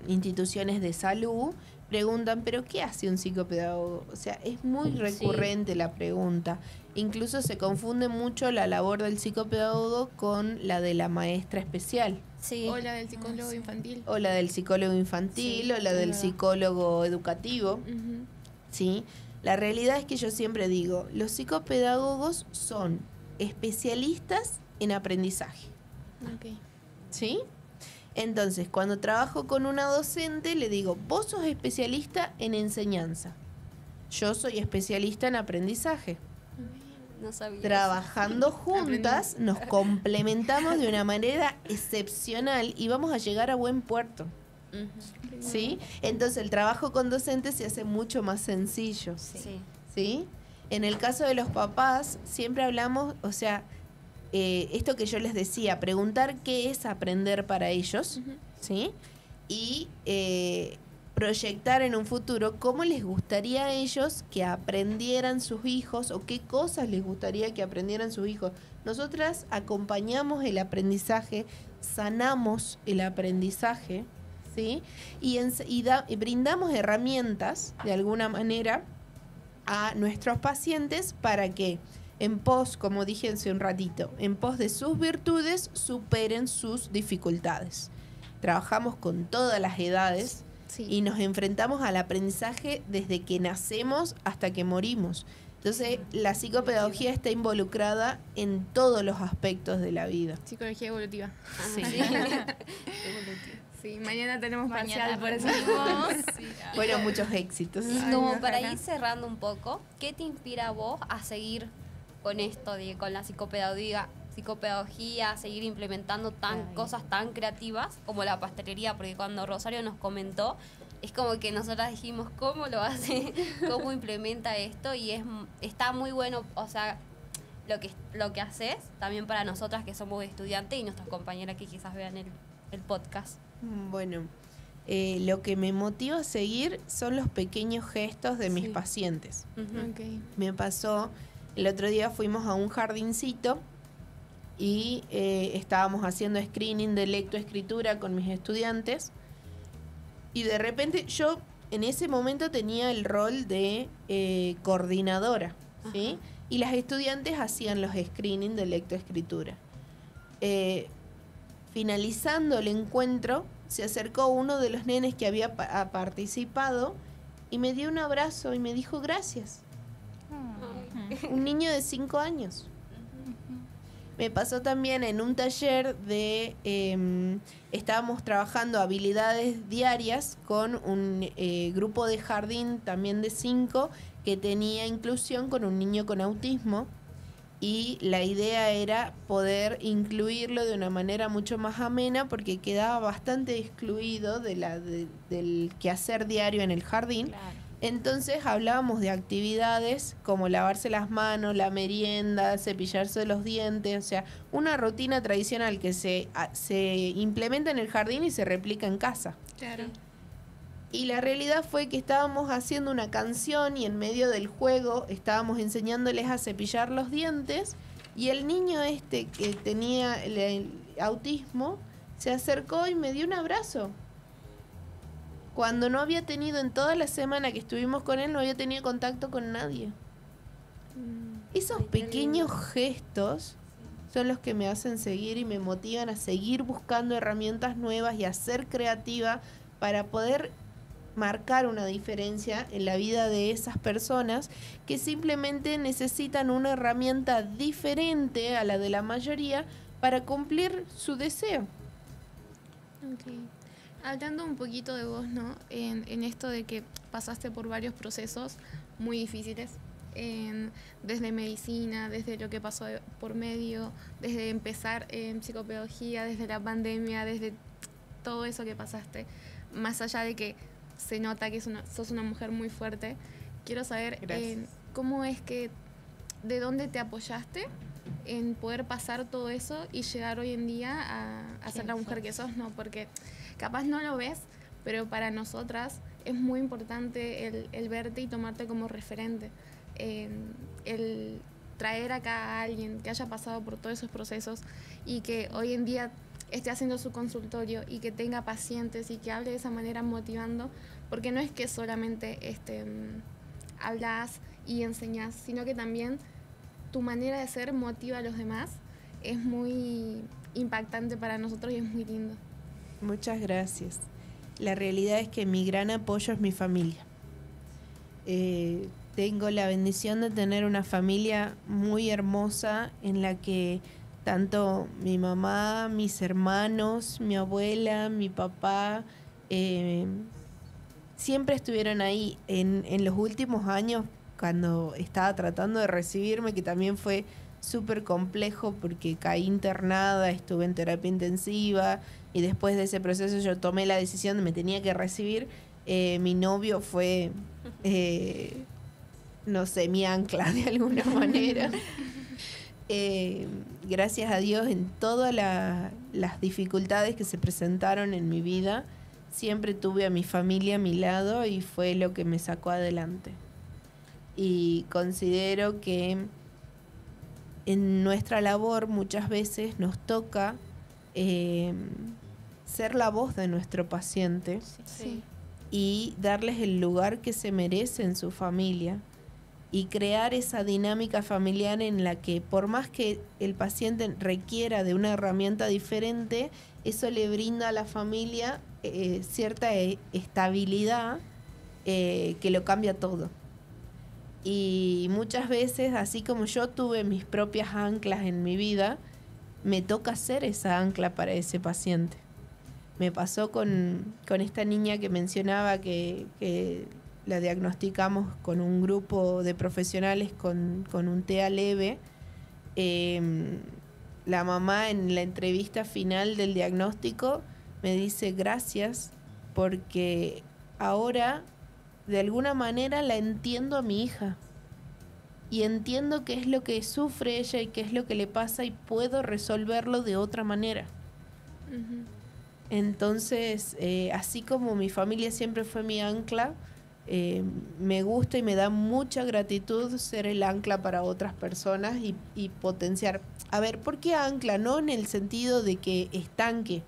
instituciones de salud, preguntan, ¿pero qué hace un psicopedagogo? O sea, es muy recurrente la pregunta. Incluso se confunde mucho la labor del psicopedagogo con la de la maestra especial. Sí. O la del psicólogo infantil. O la del psicólogo infantil, Sí, o la es del verdad. psicólogo educativo. Ujú. ¿Sí? La realidad es que yo siempre digo, los psicopedagogos son especialistas en aprendizaje. Ok. ¿Sí? Entonces, cuando trabajo con una docente, le digo, vos sos especialista en enseñanza. Yo soy especialista en aprendizaje. No sabía. Trabajando juntas, nos complementamos de una manera excepcional y vamos a llegar a buen puerto. Ujú. ¿Sí? Entonces el trabajo con docentes se hace mucho más sencillo. Sí. ¿Sí? En el caso de los papás, siempre hablamos, o sea, esto que yo les decía, preguntar qué es aprender para ellos, ¿sí? Y proyectar en un futuro cómo les gustaría a ellos que aprendieran sus hijos o qué cosas les gustaría que aprendieran sus hijos. Nosotras acompañamos el aprendizaje, sanamos el aprendizaje, ¿sí? Y brindamos herramientas, de alguna manera, a nuestros pacientes para que en pos, como dije hace un ratito, en pos de sus virtudes superen sus dificultades. Trabajamos con todas las edades y nos enfrentamos al aprendizaje desde que nacemos hasta que morimos. Entonces, la psicopedagogía está involucrada en todos los aspectos de la vida. Psicología evolutiva. Sí. Sí, mañana tenemos Mañana parcial, por eso. Bueno, muchos éxitos. Como para ir cerrando un poco, ¿qué te inspira a vos a seguir con esto, con la psicopedagogía, seguir implementando cosas tan creativas como la pastelería? Porque cuando Rosario nos comentó, es como que nosotras dijimos, ¿cómo lo hace? ¿Cómo implementa esto? Y está muy bueno, o sea, lo que haces también para nosotras que somos estudiantes y nuestras compañeras que quizás vean el podcast. Bueno, lo que me motiva a seguir son los pequeños gestos de mis pacientes. Okay. Me pasó, el otro día fuimos a un jardincito y estábamos haciendo screening de lectoescritura con mis estudiantes y de repente yo en ese momento tenía el rol de coordinadora, ¿sí? Y las estudiantes hacían los screening de lectoescritura. Finalizando el encuentro, se acercó uno de los nenes que había participado y me dio un abrazo y me dijo gracias. Un niño de 5 años. Me pasó también en un taller estábamos trabajando habilidades diarias con un grupo de jardín también de 5 que tenía inclusión con un niño con autismo. Y la idea era poder incluirlo de una manera mucho más amena porque quedaba bastante excluido del quehacer diario en el jardín. Claro. Entonces hablábamos de actividades como lavarse las manos, la merienda, cepillarse los dientes, o sea, una rutina tradicional que se implementa en el jardín y se replica en casa. Claro. Y la realidad fue que estábamos haciendo una canción y en medio del juego estábamos enseñándoles a cepillar los dientes y el niño que tenía el autismo se acercó y me dio un abrazo. Cuando no había tenido en toda la semana que estuvimos con él, no había tenido contacto con nadie. Esos pequeños gestos son los que me hacen seguir y me motivan a seguir buscando herramientas nuevas y a ser creativa para poder marcar una diferencia en la vida de esas personas que simplemente necesitan una herramienta diferente a la de la mayoría para cumplir su deseo. Okay. Hablando un poquito de vos, ¿no? En esto de que pasaste por varios procesos muy difíciles, desde medicina, desde lo que pasó por medio, desde empezar en psicopedagogía, desde la pandemia, desde todo eso que pasaste, más allá de que se nota que sos una mujer muy fuerte, quiero saber cómo es de dónde te apoyaste en poder pasar todo eso y llegar hoy en día a ser la mujer que sos, ¿no? Porque capaz no lo ves, pero para nosotras es muy importante el verte y tomarte como referente. El traer acá a alguien que haya pasado por todos esos procesos y que hoy en día esté haciendo su consultorio y que tenga pacientes y que hable de esa manera motivando, porque no es que solamente hablas y enseñas, sino que también tu manera de ser motiva a los demás, es muy impactante para nosotros y es muy lindo. Muchas gracias. La realidad es que mi gran apoyo es mi familia. Tengo la bendición de tener una familia muy hermosa en la que tanto mi mamá, mis hermanos, mi abuela, mi papá, siempre estuvieron ahí. En los últimos años, cuando estaba tratando de recibirme, que también fue súper complejo porque caí internada, estuve en terapia intensiva y después de ese proceso yo tomé la decisión de me tenía que recibir. Mi novio fue no sé, mi ancla de alguna manera. Gracias a Dios, en todas las dificultades que se presentaron en mi vida, siempre tuve a mi familia a mi lado y fue lo que me sacó adelante. Y considero que en nuestra labor muchas veces nos toca ser la voz de nuestro paciente Sí. y darles el lugar que se merece en su familia y crear esa dinámica familiar en la que por más que el paciente requiera de una herramienta diferente, eso le brinda a la familia cierta estabilidad que lo cambia todo. Y muchas veces, así como yo tuve mis propias anclas en mi vida, me toca ser esa ancla para ese paciente. Me pasó con esta niña que mencionaba que la diagnosticamos con un grupo de profesionales con un TEA leve. La mamá en la entrevista final del diagnóstico me dice gracias porque ahora de alguna manera la entiendo a mi hija y entiendo qué es lo que sufre ella y qué es lo que le pasa y puedo resolverlo de otra manera. Ujú. Entonces, así como mi familia siempre fue mi ancla, me gusta y me da mucha gratitud ser el ancla para otras personas y potenciar. A ver, ¿por qué ancla? No en el sentido de que estanque,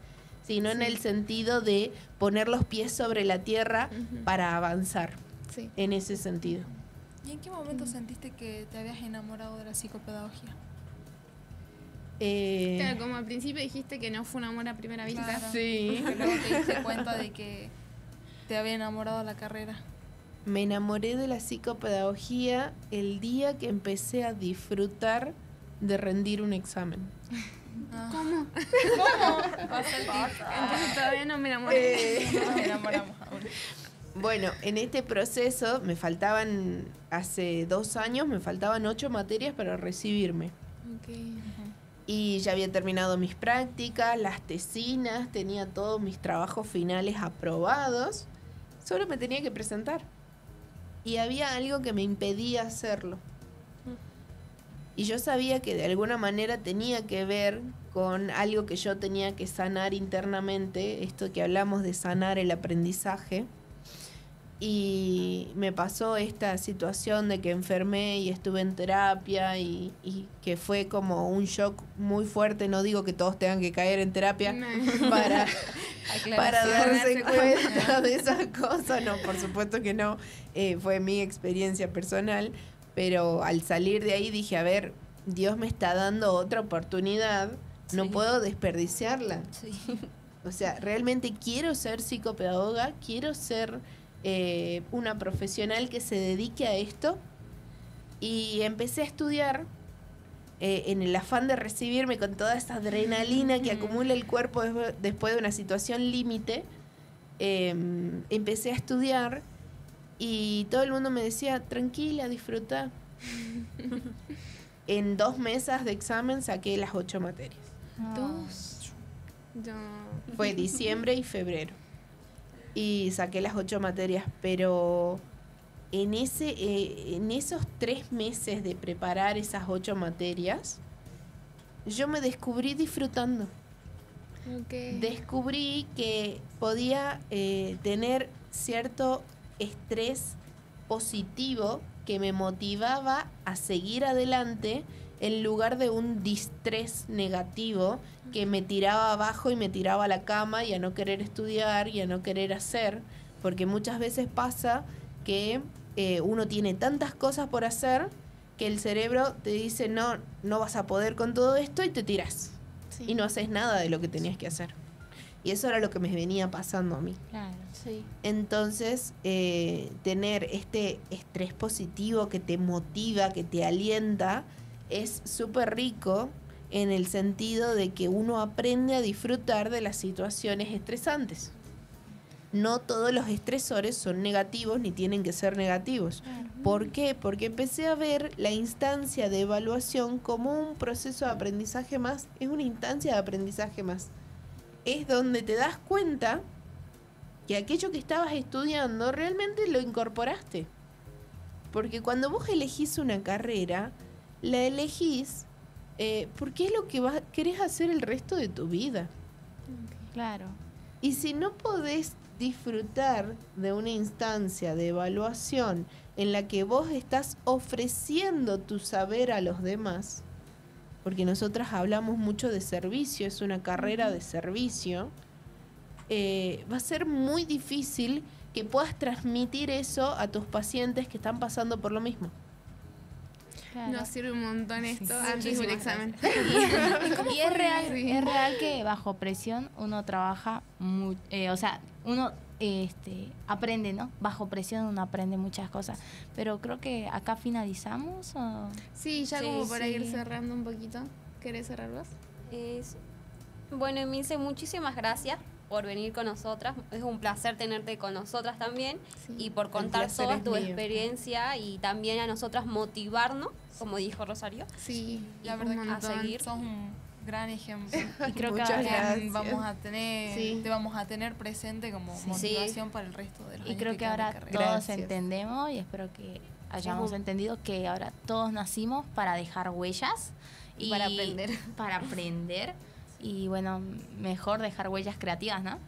sino en el sentido de poner los pies sobre la tierra Ujú. para avanzar, Sí. en ese sentido. ¿Y en qué momento sentiste que te habías enamorado de la psicopedagogía? Claro, como al principio dijiste que no fue un amor a primera vista. Claro. Sí. Y luego te diste cuenta de que te había enamorado la carrera. Me enamoré de la psicopedagogía el día que empecé a disfrutar de rendir un examen. Ah. ¿Cómo? Pasa el tiempo. Entonces todavía no me enamoré. Nos enamoramos aún. Bueno, en este proceso me faltaban, hace 2 años, me faltaban 8 materias para recibirme. Ok. Y ya había terminado mis prácticas, las tesinas, tenía todos mis trabajos finales aprobados. Solo me tenía que presentar. Y había algo que me impedía hacerlo. Y yo sabía que de alguna manera tenía que ver con algo que yo tenía que sanar internamente, esto que hablamos de sanar el aprendizaje. Y me pasó esta situación de que enfermé y estuve en terapia y que fue como un shock muy fuerte. No digo que todos tengan que caer en terapia No. para darse Darse cuenta de esas cosas. No, por supuesto que no. Fue mi experiencia personal. Pero al salir de ahí dije, a ver, Dios me está dando otra oportunidad. No Sí. puedo desperdiciarla. Sí. O sea, realmente quiero ser psicopedagoga, quiero ser una profesional que se dedique a esto. Y empecé a estudiar en el afán de recibirme con toda esa adrenalina que acumula el cuerpo después de una situación límite. Empecé a estudiar y todo el mundo me decía, tranquila, disfruta. En 2 mesas de examen saqué las 8 materias. Dos. Yo. Fue diciembre y febrero. Y saqué las 8 materias, pero en esos 3 meses de preparar esas 8 materias, yo me descubrí disfrutando. Ok. Descubrí que podía tener cierto estrés positivo que me motivaba a seguir adelante en lugar de un distrés negativo que me tiraba abajo y me tiraba a la cama y a no querer estudiar y a no querer hacer, porque muchas veces pasa que uno tiene tantas cosas por hacer que el cerebro te dice no vas a poder con todo esto y te tiras Sí. y no haces nada de lo que tenías que hacer. Y eso era lo que me venía pasando a mí. Claro. Sí. Entonces, tener este estrés positivo que te motiva, que te alienta, es súper rico en el sentido de que uno aprende a disfrutar de las situaciones estresantes. No todos los estresores son negativos ni tienen que ser negativos. ¿Por qué? Porque empecé a ver la instancia de evaluación como un proceso de aprendizaje más, es una instancia de aprendizaje más. Es donde te das cuenta que aquello que estabas estudiando realmente lo incorporaste. Porque cuando vos elegís una carrera, la elegís porque es lo que querés hacer el resto de tu vida. Claro. Y si no podés disfrutar de una instancia de evaluación en la que vos estás ofreciendo tu saber a los demás, porque nosotras hablamos mucho de servicio, es una carrera de servicio, va a ser muy difícil que puedas transmitir eso a tus pacientes que están pasando por lo mismo. Claro. Nos sirve un montón esto Sí, antes de un muchísimas examen. Y es real, Sí. es real que bajo presión uno trabaja, o sea, uno aprende, ¿no? Bajo presión uno aprende muchas cosas. Pero creo que acá finalizamos. ¿O? Sí, ya Sí, como para ir sí. cerrando un poquito. ¿Querés cerrar vos? Bueno, Emilce, muchísimas gracias por venir con nosotras. Es un placer tenerte con nosotras también Sí. y por contar placer toda es tu mío. experiencia y también a nosotras motivarnos, como dijo Rosario. Sí, La un verdad que montón. a seguir. sos un gran ejemplo. Y creo que Muchas ahora, gracias. Vamos a tener, Sí. te vamos a tener presente como Sí. motivación para el resto de los y años creo que quedan de ahora carrera. todos Gracias. entendemos y espero que hayamos Ujú. entendido que ahora todos nacimos para dejar huellas Y para aprender. Para aprender. Y bueno, mejor dejar huellas creativas, ¿no?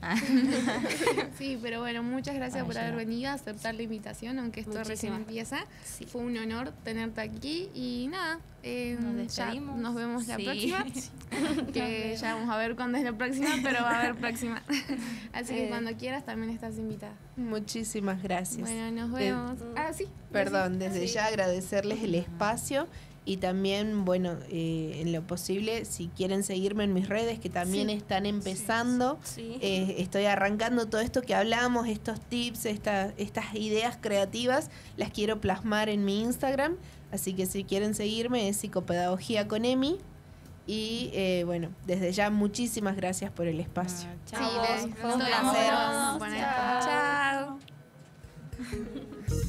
Sí, pero bueno, muchas gracias Para por haber ayudar. venido a aceptar la invitación, aunque esto recién Muchísimas empieza. Sí. Fue un honor tenerte aquí y nada, Nos ya despedimos. nos vemos la Sí. próxima. Que ya vamos a ver cuándo es la próxima, pero va a haber próxima. Así que cuando quieras también estás invitada. Muchísimas gracias. Bueno, nos vemos. Sí. Perdón, desde ya agradecerles el espacio y también, bueno, en lo posible, si quieren seguirme en mis redes, que también están empezando, Sí. estoy arrancando todo esto que hablamos, estos tips, estas ideas creativas, las quiero plasmar en mi Instagram, así que si quieren seguirme es Psicopedagogía con Emi. Y bueno, desde ya muchísimas gracias por el espacio. Chao. A vos, fue un nos placer. vemos. Bueno, Chao. chao.